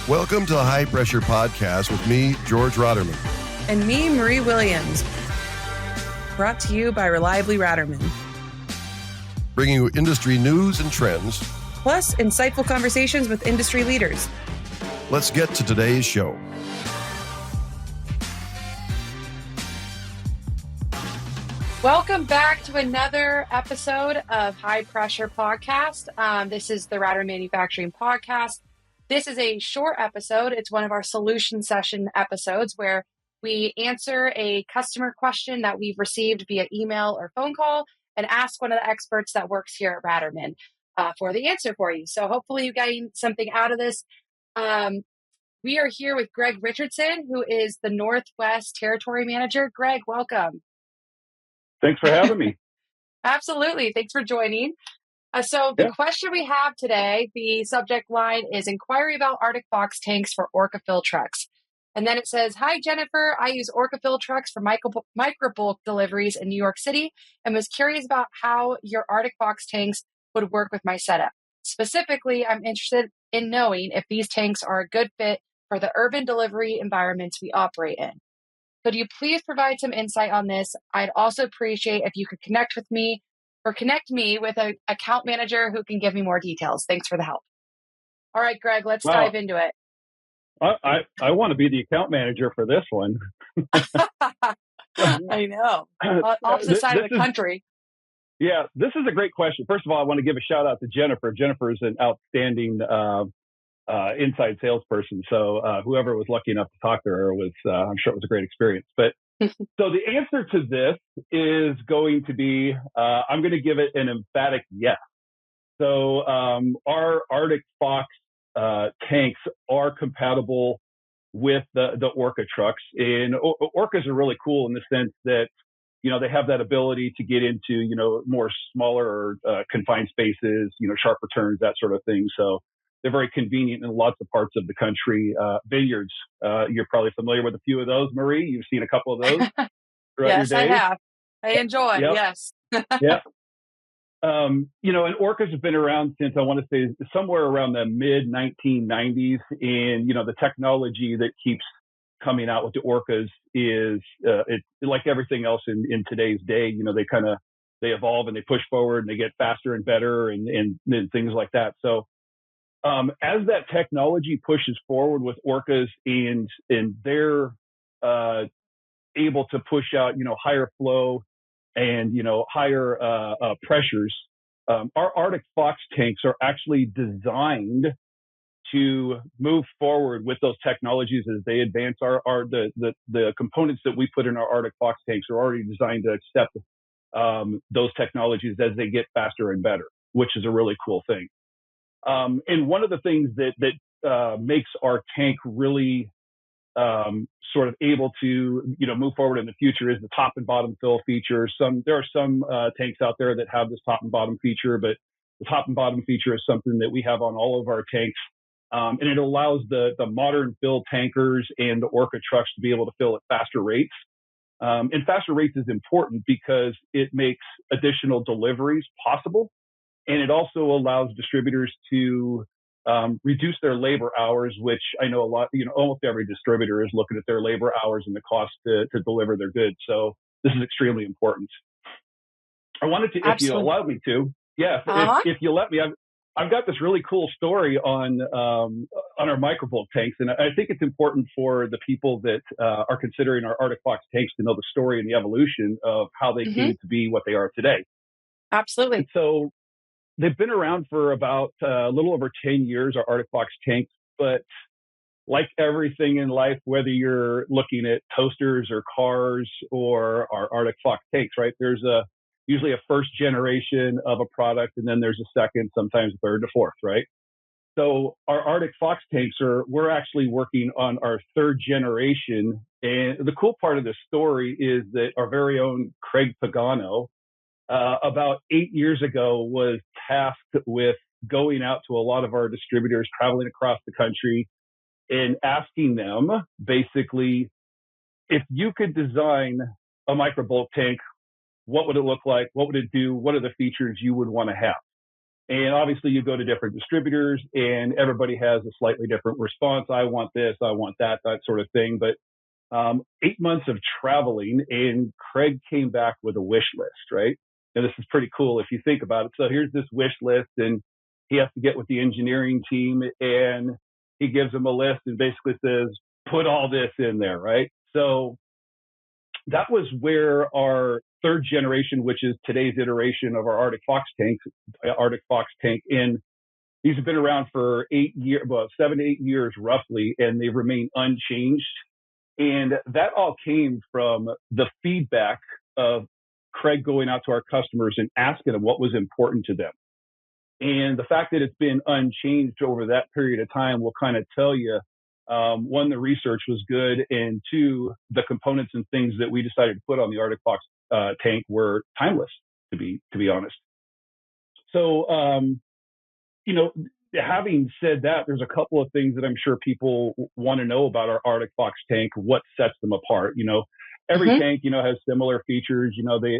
Welcome to the High Pressure Podcast with me, George Ratermann. And me, Marie Williams. Brought to you by Reliably Ratermann. Bringing you industry news and trends. Plus, insightful conversations with industry leaders. Let's get to today's show. Welcome back to another episode of High Pressure Podcast. This is the Ratermann Manufacturing Podcast. This is a short episode. It's one of our solution session episodes where we answer a customer question that we've received via email or phone call and ask one of the experts that works here at Ratermann for the answer for you. So hopefully you gain something out of this. We are here with Greg Richardson, who is the Northwest Territory Manager. Greg, welcome. Thanks for having me. Absolutely. Thanks for joining. So the question we have today, the subject line is inquiry about Arctic Fox tanks for Orca fill trucks. And then it says, hi, Jennifer. I use Orca fill trucks for Microbulk deliveries in New York City and was curious about how your Arctic Fox tanks would work with my setup. Specifically, I'm interested in knowing if these tanks are a good fit for the urban delivery environments we operate in. Could you please provide some insight on this? I'd also appreciate if you could connect me with an account manager who can give me more details. Thanks for the help. All right, Greg, let's dive into it. I want to be the account manager for this one. I know. Opposite side of the country. Yeah, this is a great question. First of all, I want to give a shout out to Jennifer. Jennifer is an outstanding inside salesperson. So whoever was lucky enough to talk to her was, I'm sure it was a great experience. But so the answer to this is going to be, I'm going to give it an emphatic yes. So our Arctic Fox tanks are compatible with the Orca trucks. And Orcas are really cool in the sense that, you know, they have that ability to get into, you know, more smaller confined spaces, you know, sharper turns, that sort of thing. So they're very convenient in lots of parts of the country. Vineyards, you're probably familiar with a few of those, Marie. You've seen a couple of those throughout yes, your days. I have. I enjoy, yes. Yeah. You know, and Orcas have been around since, I want to say, somewhere around the mid-1990s. And, you know, the technology that keeps coming out with the Orcas is, it's like everything else in today's day. You know, they evolve and they push forward and they get faster and better and things like that. So, as that technology pushes forward with Orcas and they're able to push out, you know, higher flow and, you know, higher pressures, our Arctic Fox tanks are actually designed to move forward with those technologies as they advance. The components that we put in our Arctic Fox tanks are already designed to accept those technologies as they get faster and better, which is a really cool thing. And one of the things that makes our tank really sort of able to, you know, move forward in the future is the top and bottom fill feature. There are some tanks out there that have this top and bottom feature, but the top and bottom feature is something that we have on all of our tanks. And it allows the modern fill tankers and the Orca trucks to be able to fill at faster rates. And faster rates is important because it makes additional deliveries possible. And it also allows distributors to reduce their labor hours, which I know almost every distributor is looking at their labor hours and the cost to deliver their goods. So this is extremely important. I wanted to, if you allow me to, if you let me, I've got this really cool story on our Microbulk tanks, and I think it's important for the people that are considering our Arctic Fox tanks to know the story and the evolution of how they came to be what they are today. Absolutely. And so they've been around for about a little over 10 years, our Arctic Fox tanks, but like everything in life, whether you're looking at toasters or cars or our Arctic Fox tanks, right? There's usually a first generation of a product, and then there's a second, sometimes a third, and a fourth, right? So our Arctic Fox tanks we're actually working on our third generation. And the cool part of this story is that our very own Craig Pagano, about 8 years ago, was tasked with going out to a lot of our distributors, traveling across the country, and asking them basically, if you could design a Microbulk tank, what would it look like? What would it do? What are the features you would want to have? And obviously you go to different distributors and everybody has a slightly different response. I want this, I want that sort of thing. But 8 months of traveling, and Craig came back with a wish list, right? And this is pretty cool if you think about it. So here's this wish list, and he has to get with the engineering team, and he gives them a list and basically says, put all this in there, right? So that was where our third generation, which is today's iteration of our Arctic Fox tank, and these have been around for 8 years, well, 7 to 8 years roughly, and they remain unchanged. And that all came from the feedback of Craig going out to our customers and asking them what was important to them. And the fact that it's been unchanged over that period of time will kind of tell you, one, the research was good, and two, the components and things that we decided to put on the Arctic Fox tank were timeless, to be honest. So, having said that, there's a couple of things that I'm sure people want to know about our Arctic Fox tank, what sets them apart. Every tank, has similar features,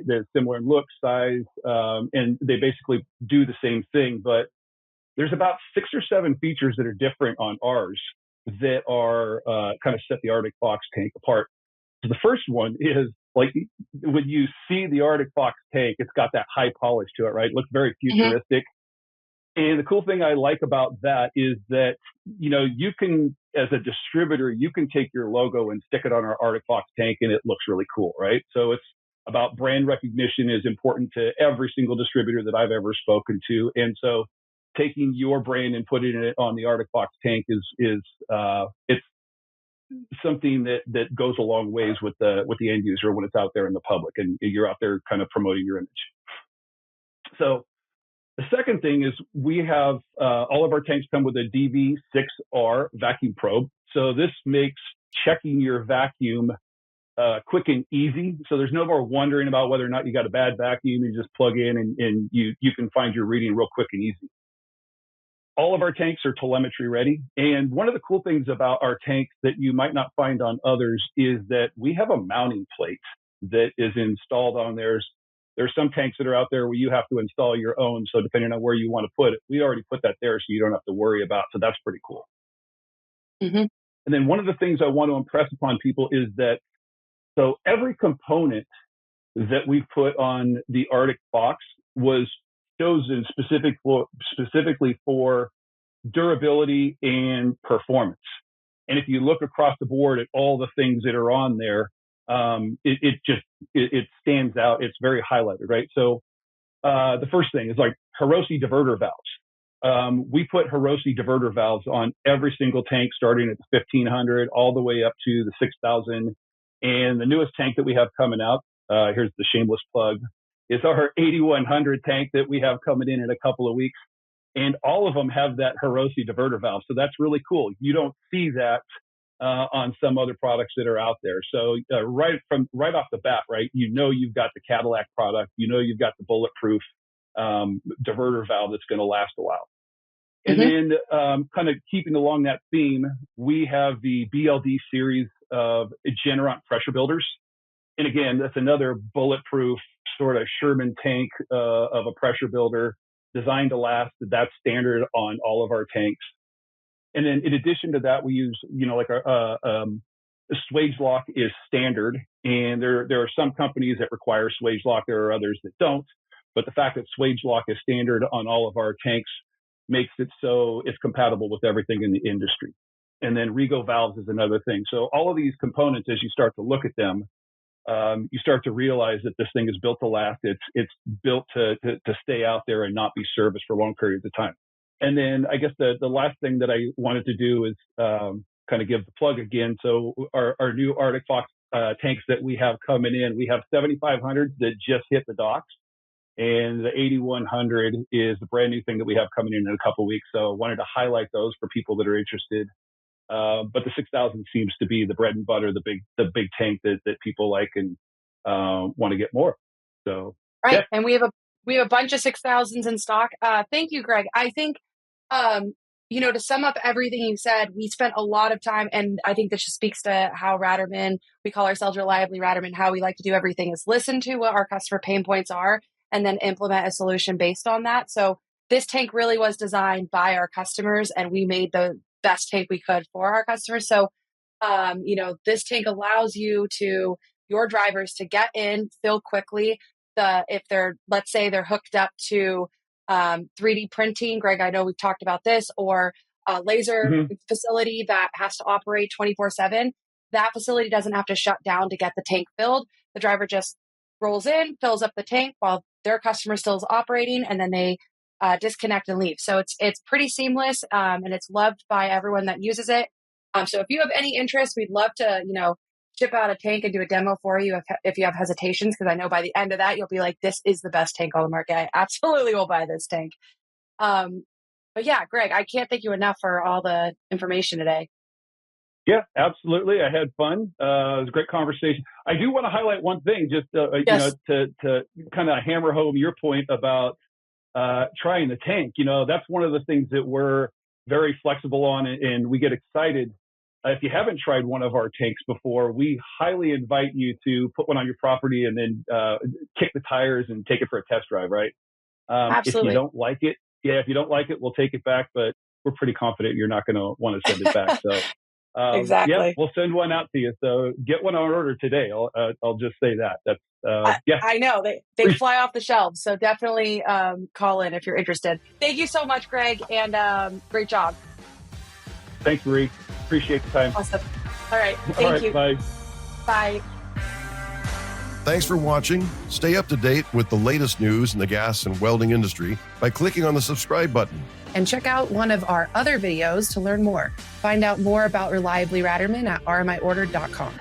they're similar in look, size, and they basically do the same thing. But there's about 6 or 7 features that are different on ours that are kind of set the Arctic Fox tank apart. So the first one is, like, when you see the Arctic Fox tank, it's got that high polish to it, right? It looks very futuristic. And the cool thing I like about that is that, you can, as a distributor, you can take your logo and stick it on our Arctic Fox tank and it looks really cool, right? So it's about brand recognition is important to every single distributor that I've ever spoken to. And so taking your brand and putting it on the Arctic Fox tank is it's something that goes a long ways with the end user when it's out there in the public and you're out there kind of promoting your image. So the second thing is we have all of our tanks come with a DV6R vacuum probe. So this makes checking your vacuum quick and easy. So there's no more wondering about whether or not you got a bad vacuum. You just plug in and you can find your reading real quick and easy. All of our tanks are telemetry ready. And one of the cool things about our tanks that you might not find on others is that we have a mounting plate that is installed on theirs. There's some tanks that are out there where you have to install your own. So depending on where you want to put it, we already put that there so you don't have to worry about. So that's pretty cool. And then one of the things I want to impress upon people is that, so every component that we put on the Arctic Fox was chosen specifically for durability and performance. And if you look across the board at all the things that are on there, it stands out. It's very highlighted, right? So the first thing is like Hiroshi diverter valves. We put Hiroshi diverter valves on every single tank, starting at the 1500 all the way up to the 6000. And the newest tank that we have coming out, here's the shameless plug, is our 8100 tank that we have coming in a couple of weeks. And all of them have that Hiroshi diverter valve. So that's really cool. You don't see that on some other products that are out there. So right off the bat, right, you've got the Cadillac product, you've got the bulletproof diverter valve that's going to last a while. And then kind of keeping along that theme, we have the BLD series of Generant pressure builders. And again, that's another bulletproof sort of Sherman tank of a pressure builder designed to last. That's standard on all of our tanks. And then in addition to that, we use, like our swage lock is standard. And there are some companies that require swage lock. There are others that don't. But the fact that swage lock is standard on all of our tanks makes it so it's compatible with everything in the industry. And then Rego valves is another thing. So all of these components, as you start to look at them, you start to realize that this thing is built to last. It's built to stay out there and not be serviced for long periods of time. And then I guess the last thing that I wanted to do is kind of give the plug again. So our new Arctic Fox tanks that we have coming in, we have 7500s that just hit the docks. And the 8100 is the brand new thing that we have coming in a couple of weeks. So I wanted to highlight those for people that are interested. But the 6000 seems to be the bread and butter, the big tank that people like and want to get more. So right, yeah. And we have a bunch of 6000s in stock. Thank you, Greg. I think to sum up everything you said, we spent a lot of time, and I think this just speaks to how Ratermann, we call ourselves reliably Ratermann, how we like to do everything is listen to what our customer pain points are and then implement a solution based on that. So this tank really was designed by our customers, and we made the best tank we could for our customers. So, this tank allows your drivers to get in, fill quickly. If let's say they're hooked up to 3D printing, Greg, I know we've talked about this, or a laser facility that has to operate 24/7, that facility doesn't have to shut down to get the tank filled. The driver just rolls in, fills up the tank while their customer still is operating, and then they disconnect and leave. So it's pretty seamless, and it's loved by everyone that uses it. So if you have any interest, we'd love to, ship out a tank and do a demo for you if you have hesitations, because I know by the end of that, you'll be like, this is the best tank on the market. I absolutely will buy this tank. But yeah, Greg, I can't thank you enough for all the information today. Yeah, absolutely. I had fun. It was a great conversation. I do want to highlight one thing, just Yes. to kind of hammer home your point about trying the tank. That's one of the things that we're very flexible on, and we get excited. If you haven't tried one of our tanks before, we highly invite you to put one on your property and then kick the tires and take it for a test drive, right? Absolutely. If you don't like it, we'll take it back, but we're pretty confident you're not going to want to send it back. So Exactly. yeah, we'll send one out to you. So get one on order today. I'll just say that. That's I know they fly off the shelves. So definitely call in if you're interested. Thank you so much, Greg, and great job. Thanks, Marie. Appreciate the time. Awesome. All right. Thank you. Bye. Bye. Thanks for watching. Stay up to date with the latest news in the gas and welding industry by clicking on the subscribe button. And check out one of our other videos to learn more. Find out more about Reliably Ratermann at rmiordered.com.